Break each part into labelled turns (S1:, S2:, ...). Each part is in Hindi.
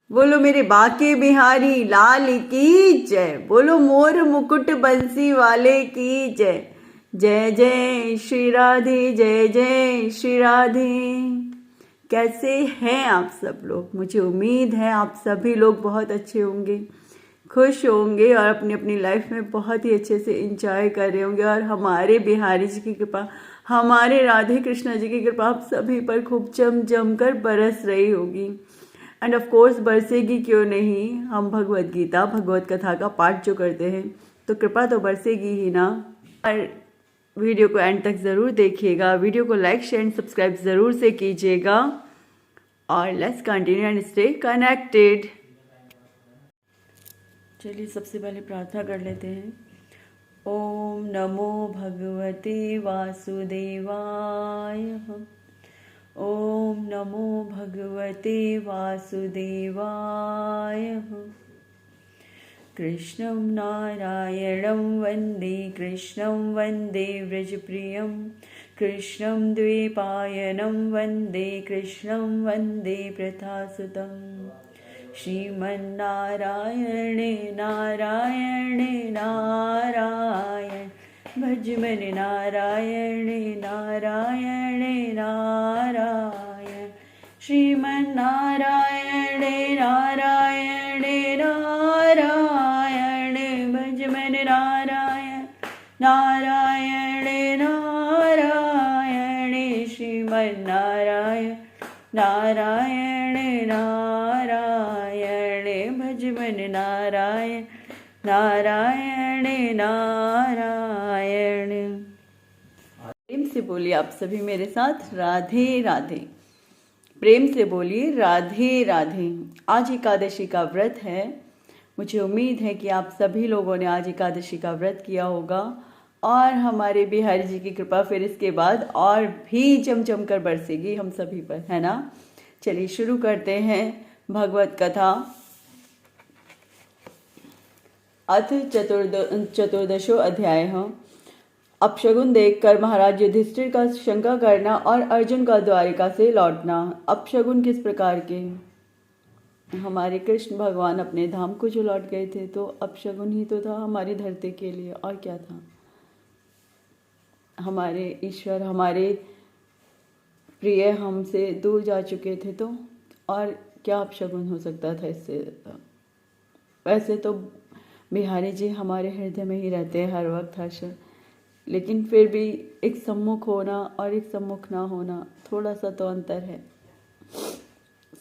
S1: बोलो मेरे बाके बिहारी लाल की जय। बोलो मोर मुकुट बंसी वाले की जय। जय जय श्री राधे, जय जय श्री राधे। कैसे हैं आप सब लोग? मुझे उम्मीद है आप सभी लोग बहुत अच्छे होंगे, खुश होंगे और अपनी अपनी लाइफ में बहुत ही अच्छे से इंजॉय कर रहे होंगे। और हमारे बिहारी जी की कृपा, हमारे राधे कृष्णा जी की कृपा आप सभी पर खूब जम कर बरस रही होगी। एंड ऑफ कोर्स बरसेगी क्यों नहीं, हम भगवत गीता भगवत कथा का पाठ जो करते हैं तो कृपा तो बरसेगी ही ना। और वीडियो को एंड तक ज़रूर देखिएगा, वीडियो को लाइक शेयर एंड सब्सक्राइब ज़रूर से कीजिएगा। और let's continue and stay connected. चलिए सबसे पहले प्रार्थना कर लेते हैं। ओम नमो भगवते वासुदेवाय। ओम नमो भगवते वासुदेवाय। कृष्णं नारायणं वन्दे, कृष्णं वन्दे व्रजप्रियं, कृष्णं द्वैपायनं वन्दे, कृष्णं वन्दे प्रथासुतं। श्रीमन्नारायणे नारायणे नारायण, भज मन नारायणे नारायणे नारायण। श्रीमन्नारायणे नारायणे नारायण, भज मन नारायण नारायणे नारायण। श्रीमन्नारायण नारायणे नारायण, भज मन नारायण नारायण नारायण। प्रेम से बोलिए आप सभी मेरे साथ राधे राधे। प्रेम से बोलिए राधे राधे। आज एकादशी का व्रत है। मुझे उम्मीद है कि आप सभी लोगों ने आज एकादशी का व्रत किया होगा और हमारे बिहारी जी की कृपा फिर इसके बाद और भी जम कर बरसेगी हम सभी पर, है ना। चलिए शुरू करते हैं भगवत कथा। अथ चतुर्दशो अध्याय। अपशगुन देखकर महाराज युधिष्ठिर का शंका करना और अर्जुन का द्वारिका से लौटना। अपशगुन किस प्रकार के? हमारे कृष्ण भगवान अपने धाम को जो लौट गए थे तो अपशगुन ही तो था हमारी धरती के लिए, और क्या था। हमारे ईश्वर, हमारे प्रिय हमसे दूर जा चुके थे तो और क्या अपशगुन हो सकता था इससे। वैसे तो बिहारी जी हमारे हृदय में ही रहते हैं हर वक्त, हर क्षण, लेकिन फिर भी एक सम्मुख होना और एक सम्मुख ना होना थोड़ा सा तो अंतर है।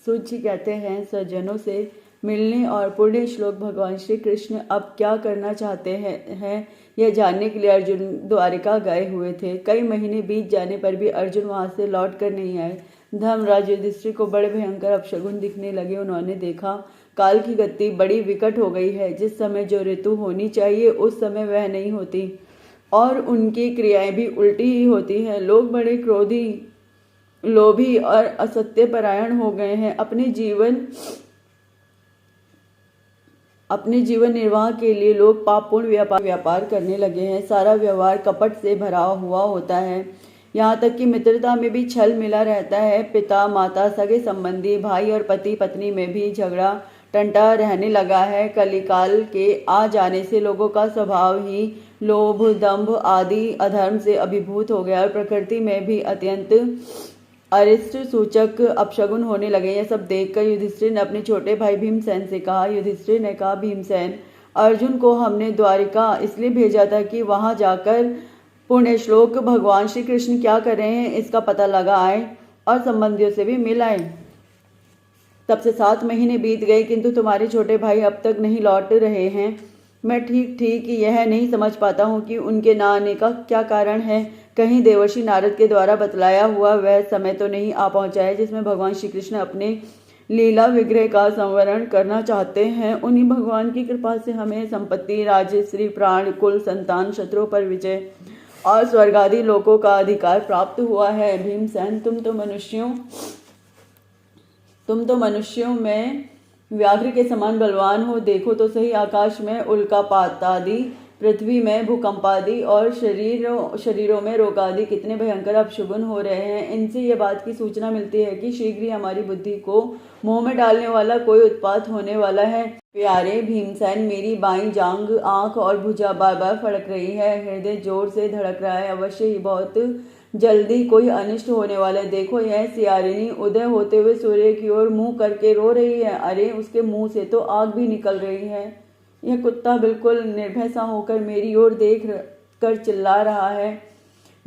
S1: सूत जी कहते हैं, सज्जनों से मिलने और पुण्य श्लोक भगवान श्री कृष्ण अब क्या करना चाहते हैं यह जानने के लिए अर्जुन द्वारिका गए हुए थे। कई महीने बीत जाने पर भी अर्जुन वहां से लौट कर नहीं आए। धर्मराज युधिष्ठिर को बड़े भयंकर अपशगुन दिखने लगे। उन्होंने देखा काल की गति बड़ी विकट हो गई है। जिस समय जो ऋतु होनी चाहिए उस समय वह नहीं होती और उनकी क्रियाएं भी उल्टी ही होती हैं। लोग बड़े क्रोधी, लोभी और असत्य परायण हो गए हैं। अपने जीवन निर्वाह के लिए लोग पापपूर्ण व्यापार करने लगे हैं। सारा व्यवहार कपट से भरा हुआ होता है। यहाँ तक कि मित्रता में भी छल मिला रहता है। पिता माता, सगे संबंधी, भाई और पति पत्नी में भी झगड़ा टंटा रहने लगा है। कलिकाल के आ जाने से लोगों का स्वभाव ही लोभ, दंभ आदि अधर्म से अभिभूत हो गया और प्रकृति में भी अत्यंत अरिष्ट सूचक अपशगुन होने लगे। यह सब देखकर युधिष्ठिर ने अपने छोटे भाई भीमसेन से कहा। युधिष्ठिर ने कहा, भीमसेन, अर्जुन को हमने द्वारिका इसलिए भेजा था कि वहां जाकर पुण्य श्लोक भगवान श्री कृष्ण क्या कर रहे हैं इसका पता लगा आए और संबंधियों से भी मिल आए। तब से 7 महीने बीत गए किंतु तुम्हारे छोटे भाई अब तक नहीं लौट रहे हैं। मैं ठीक यह नहीं समझ पाता हूँ कि उनके ना आने का क्या कारण है। कहीं देवर्षि नारद के द्वारा बतलाया हुआ वह समय तो नहीं आ पहुंचा है जिसमें भगवान श्री कृष्ण अपने लीला विग्रह का संवरण करना चाहते हैं। उन्हीं भगवान की कृपा से हमें संपत्ति, राजश्री, प्राण, कुल, संतान, शत्रुओं पर विजय और स्वर्ग आदि लोकों का अधिकार प्राप्त हुआ है। भीमसेन, तुम तो मनुष्यों में व्याघ्र के समान बलवान हो। देखो तो सही, आकाश में उल्कापात आदि पृथ्वी में भूकंपादि और शरीरों में रोग आदि कितने भयंकर अपशुभन हो रहे हैं। इनसे यह बात की सूचना मिलती है कि शीघ्र ही हमारी बुद्धि को मुंह में डालने वाला कोई उत्पात होने वाला है। प्यारे भीमसेन, मेरी बाईं जांघ, आंख और भुजा बार बार फड़क रही है। हृदय जोर से धड़क रहा है। अवश्य ही बहुत जल्दी कोई अनिष्ट होने वाला है। देखो, यह सियारिनी उदय होते हुए सूर्य की ओर मुंह करके रो रही है। अरे, उसके मुंह से तो आग भी निकल रही है। यह कुत्ता बिल्कुल निर्भय सा होकर मेरी ओर देख कर चिल्ला रहा है।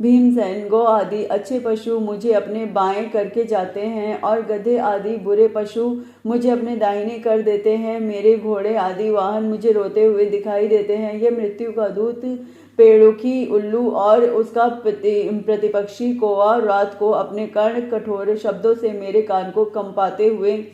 S1: भीमसेन, गौ आदि अच्छे पशु मुझे अपने बाएं करके जाते हैं और गधे आदि बुरे पशु मुझे अपने दाहिने कर देते हैं। मेरे घोड़े आदि वाहन मुझे रोते हुए दिखाई देते हैं। यह मृत्यु का दूत पेड़ुखी उल्लू और उसका प्रतिपक्षी कौवा रात को अपने कर्ण कठोर शब्दों से मेरे कान को कंपाते हुए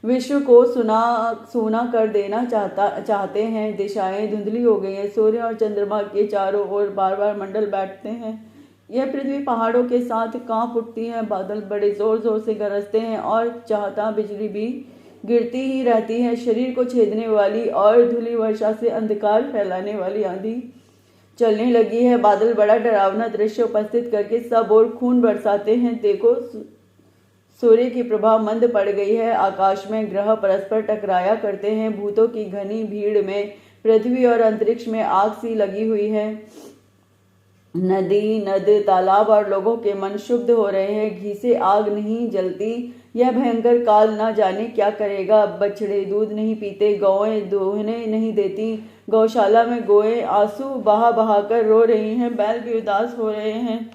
S1: विश्व को सूना कर देना चाहते हैं। दिशाएं धुंधली हो गई हैं। सूर्य और चंद्रमा के चारों ओर बार बार मंडल बैठते हैं। यह पृथ्वी पहाड़ों के साथ कांप उठती है। बादल बड़े जोर जोर से गरजते हैं और चाहता बिजली भी गिरती ही रहती है। शरीर को छेदने वाली और धूलि वर्षा से अंधकार फैलाने वाली आंधी चलने लगी है। बादल बड़ा डरावना दृश्य उपस्थित करके सब ओर खून बरसाते हैं। देखो, सूर्य की प्रभा मंद पड़ गई है। आकाश में ग्रह परस्पर टकराया करते हैं। भूतों की घनी भीड़ में पृथ्वी और अंतरिक्ष में आग सी लगी हुई है। नदी, नद, तालाब और लोगों के मन शुद्ध हो रहे हैं। घी से आग नहीं जलती। यह भयंकर काल ना जाने क्या करेगा। बछड़े दूध नहीं पीते, गौएं दोहने नहीं देती। गौशाला में गौएं आंसू बहा बहा कर रो रही हैं। बैल भी उदास हो रहे हैं।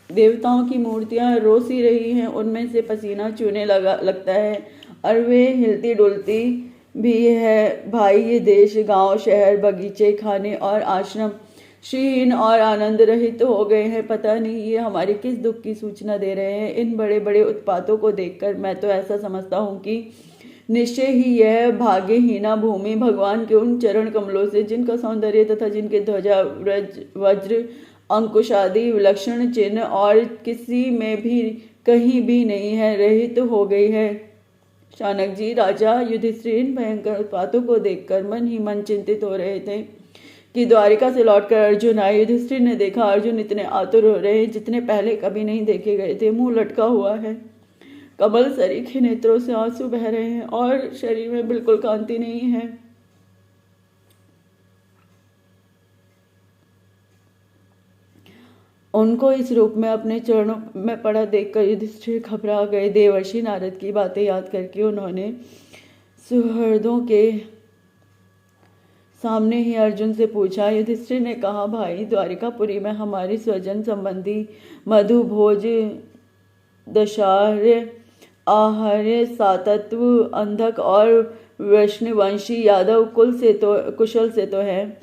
S1: देवताओं की मूर्तियां रो सी रही हैं। उनमें से पसीना चूने लगता है और वे हिलती डुलती भी है। भाई, ये देश, गांव, शहर, बगीचे, खाने और आश्रम श्रीहीन और आनंद रहित हो गए हैं। पता नहीं ये हमारे किस दुख की सूचना दे रहे हैं। इन बड़े बड़े उत्पातों को देखकर मैं तो ऐसा समझता हूँ कि निश्चय ही यह भाग्यहीना भूमि भगवान के उन चरण कमलों से, जिनका सौंदर्य तथा जिनके ध्वजा, वज्र, अंकुश आदि विलक्षण चिन्ह और किसी में भी कहीं भी नहीं है, रहित हो गई है। शानक जी, राजा युधिष्ठिर इन भयंकर उत्पातों को देखकर मन ही मन चिंतित हो रहे थे कि द्वारिका से लौटकर अर्जुन आए। युधिष्ठिर ने देखा अर्जुन इतने आतुर हो रहे हैं जितने पहले कभी नहीं देखे गए थे। मुंह लटका हुआ है, कमल सरीखे नेत्रों से आंसू बह रहे हैं और शरीर में बिल्कुल कांति नहीं है। उनको इस रूप में अपने चरणों में पड़ा देखकर युधिष्ठिर घबरा गए। देवर्षि नारद की बातें याद करके उन्होंने सुहृदों के सामने ही अर्जुन से पूछा। युधिष्ठिर ने कहा, भाई, द्वारिकापुरी में हमारे स्वजन संबंधी मधु, भोज, दशार्य, आहार्य, सातत्व, अंधक और वैष्णवंशी यादव कुशल से तो है।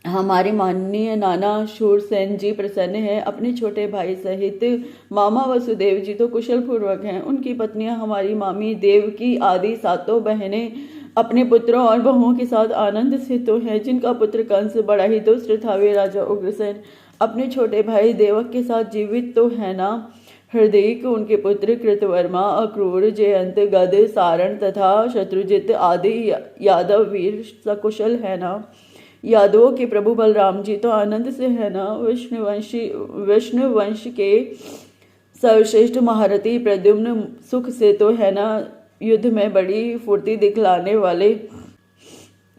S1: हमारे माननीय नाना शूरसेन जी प्रसन्न हैं। अपने छोटे भाई सहित मामा वसुदेव जी तो कुशल पूर्वक हैं। उनकी पत्नियां हमारी मामी देवकी आदि सातों बहनें अपने पुत्रों और बहुओं के साथ आनंद से तो हैं। जिनका पुत्र कंस बड़ा ही दुष्ट था, वे राजा उग्रसेन अपने छोटे भाई देवक के साथ जीवित तो है ना। हृदयिक, उनके पुत्र कृतवर्मा, अक्रूर, जयंत, गद, सारण तथा शत्रुजित आदि यादव वीर सकुशल है ना। यादवों के प्रभु बलराम जी तो आनंद से है ना। विष्णुवंश के सर्वश्रेष्ठ महारथी प्रद्युम्न सुख से तो है ना। युद्ध में बड़ी फुर्ती दिखलाने वाले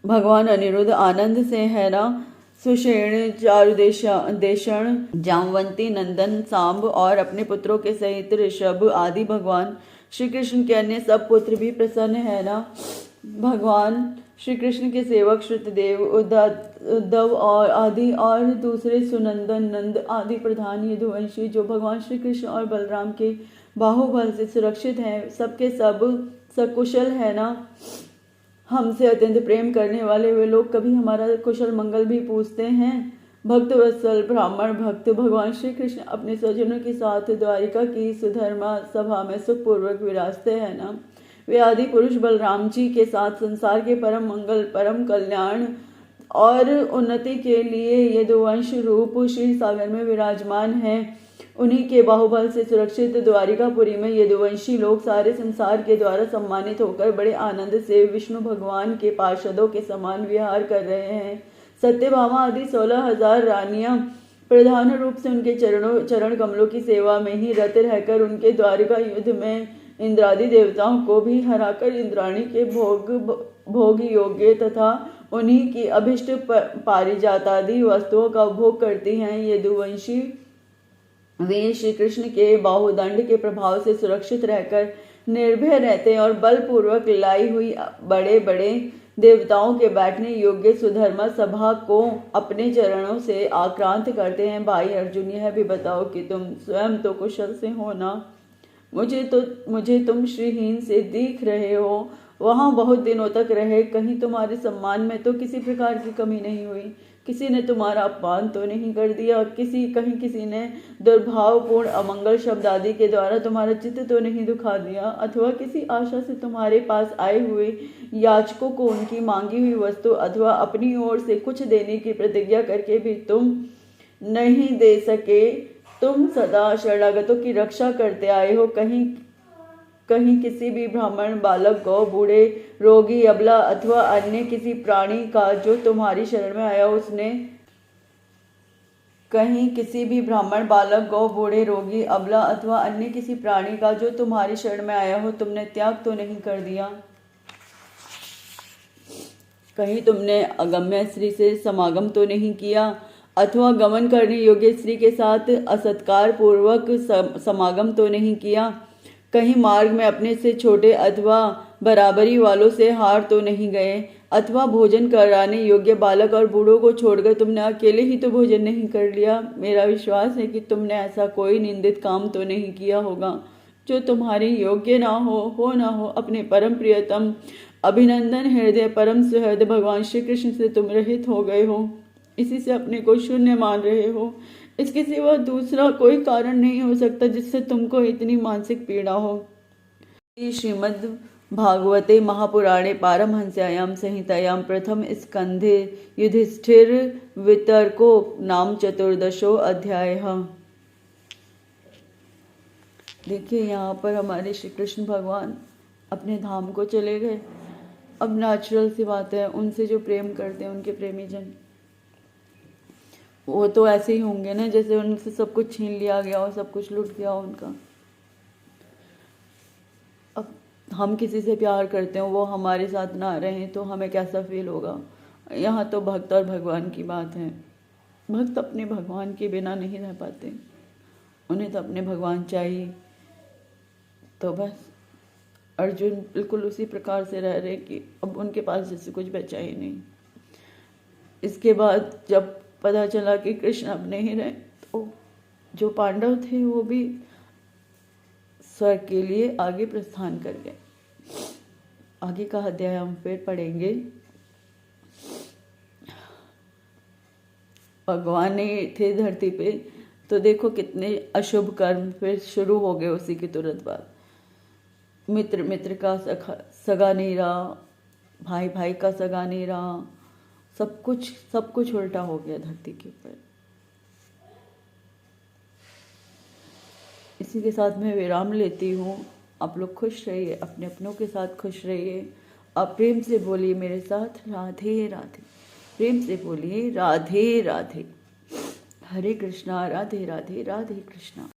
S1: भगवान अनिरुद्ध आनंद से है ना। सुषेण, चारुदेशण, जामवंती, नंदन, सांब और अपने पुत्रों के सहित ऋषभ आदि भगवान श्री कृष्ण के अन्य सब पुत्र भी प्रसन्न है ना। भगवान श्री कृष्ण के सेवक श्रुतदेव, उद्धव और आदि और दूसरे सुनंदन, नंद आदि प्रधान यदुवंशी जो भगवान श्री कृष्ण और बलराम के बाहुबल से सुरक्षित हैं, सबके सब सकुशल है ना। हमसे अत्यंत प्रेम करने वाले वे लोग कभी हमारा कुशल मंगल भी पूछते हैं। भक्त वत्सल ब्राह्मण भक्त भगवान श्री कृष्ण अपने स्वजनों के साथ द्वारिका की सुधर्मा सभा में सुखपूर्वक विराजते हैं ना। वे आदि पुरुष बलराम जी के साथ संसार के परम मंगल, परम कल्याण और उन्नति के लिए यदुवंश रूप क्षीर सागर में विराजमान हैं। उन्हीं के बाहुबल से सुरक्षित द्वारिकापुरी में यदुवंशी लोग सारे संसार के द्वारा सम्मानित होकर बड़े आनंद से विष्णु भगवान के पार्षदों के समान विहार कर रहे हैं। सत्यभामा आदि 16,000 रानियां प्रधान रूप से उनके चरण कमलों की सेवा में ही रत रहकर उनके द्वारिका युद्ध में इंद्रादि देवताओं को भी हराकर इंद्राणी के भोग योग्य तथा उन्हीं की अभिष्ट पारिजातादि वस्तुओं का उपभोग करती हैं। यदुवंशी वे श्री कृष्ण के बाहुदंड के प्रभाव से सुरक्षित रहकर निर्भय रहते हैं और बलपूर्वक लाई हुई बड़े बड़े देवताओं के बैठने योग्य सुधर्मा सभा को अपने चरणों से आक्रांत करते हैं। भाई अर्जुन, यह भी बताओ कि तुम स्वयं तो कुशल से हो ना? मुझे तुम श्रीहीन से दिख रहे हो। वहां बहुत दिनों तक रहे, कहीं तुम्हारे सम्मान में तो किसी प्रकार की कमी नहीं हुई, किसी ने तुम्हारा अपमान तो नहीं कर दिया, कहीं किसी ने दुर्भावपूर्ण अमंगल शब्द आदि के द्वारा तुम्हारा चित्त तो नहीं दुखा दिया, अथवा किसी आशा से तुम्हारे पास आए हुए याचकों को उनकी मांगी हुई वस्तु अथवा अपनी ओर से कुछ देने की प्रतिज्ञा करके भी तुम नहीं दे सके। तुम सदा शरणागतों की रक्षा करते आए हो। कहीं किसी भी ब्राह्मण, बालक, गौ, बूढ़े, रोगी, अबला अथवा अन्य किसी प्राणी का जो तुम्हारी शरण में आया उसने कहीं किसी भी ब्राह्मण, बालक, गौ, बूढ़े, रोगी, अबला अथवा अन्य किसी प्राणी का जो तुम्हारी शरण में आया हो तुमने त्याग तो नहीं कर दिया। कहीं तुमने अगम्य स्त्री से समागम तो नहीं किया अथवा गमन करने योग्य स्त्री के साथ असत्कार पूर्वक समागम तो नहीं किया। कहीं मार्ग में अपने से छोटे अथवा बराबरी वालों से हार तो नहीं गए अथवा भोजन कराने योग्य बालक और बूढ़ों को छोड़कर तुमने अकेले ही तो भोजन नहीं कर लिया। मेरा विश्वास है कि तुमने ऐसा कोई निंदित काम तो नहीं किया होगा जो तुम्हारे योग्य ना हो। अपने परम प्रियतम अभिनंदन हृदय परम सुहृद भगवान श्री कृष्ण से तुम रहित हो गए हो, इसी से अपने को शून्य मान रहे हो। इसके सिवा दूसरा कोई कारण नहीं हो सकता जिससे तुमको इतनी मानसिक पीड़ा हो। श्रीमद् भागवते महापुराणे पारमहंस्यायां संहितायां प्रथम स्कंधे युधिष्ठिर वितर्को नाम 14 अध्याय। देखिए यहाँ पर हमारे श्री कृष्ण भगवान अपने धाम को चले गए। अब नेचुरल सी बात है, उनसे जो प्रेम करते हैं उनके प्रेमी जन वो तो ऐसे ही होंगे ना जैसे उनसे सब कुछ छीन लिया गया हो, सब कुछ लूट गया हो उनका। अब हम किसी से प्यार करते हो, वो हमारे साथ ना रहें तो हमें कैसा फील होगा। यहाँ तो भक्त और भगवान की बात है। भक्त अपने भगवान के बिना नहीं रह पाते, उन्हें तो अपने भगवान चाहिए। तो बस अर्जुन बिल्कुल उसी प्रकार से रह रहे कि अब उनके पास जैसे कुछ बचा ही नहीं। इसके बाद जब पता चला कि कृष्ण अब नहीं रहे तो जो पांडव थे वो भी स्वर्ग के लिए आगे प्रस्थान कर गए। आगे का अध्याय हम फिर पढ़ेंगे। भगवान नहीं थे धरती पे तो देखो कितने अशुभ कर्म फिर शुरू हो गए उसी के तुरंत बाद। मित्र का सगा नहीं रहा, भाई का सगा नहीं रहा, सब कुछ उल्टा हो गया धरती के ऊपर। इसी के साथ मैं विराम लेती हूँ। आप लोग खुश रहिए, अपने अपनों के साथ खुश रहिए। आप प्रेम से बोलिए मेरे साथ राधे राधे। प्रेम से बोलिए राधे राधे। हरे कृष्णा, राधे राधे, राधे कृष्णा।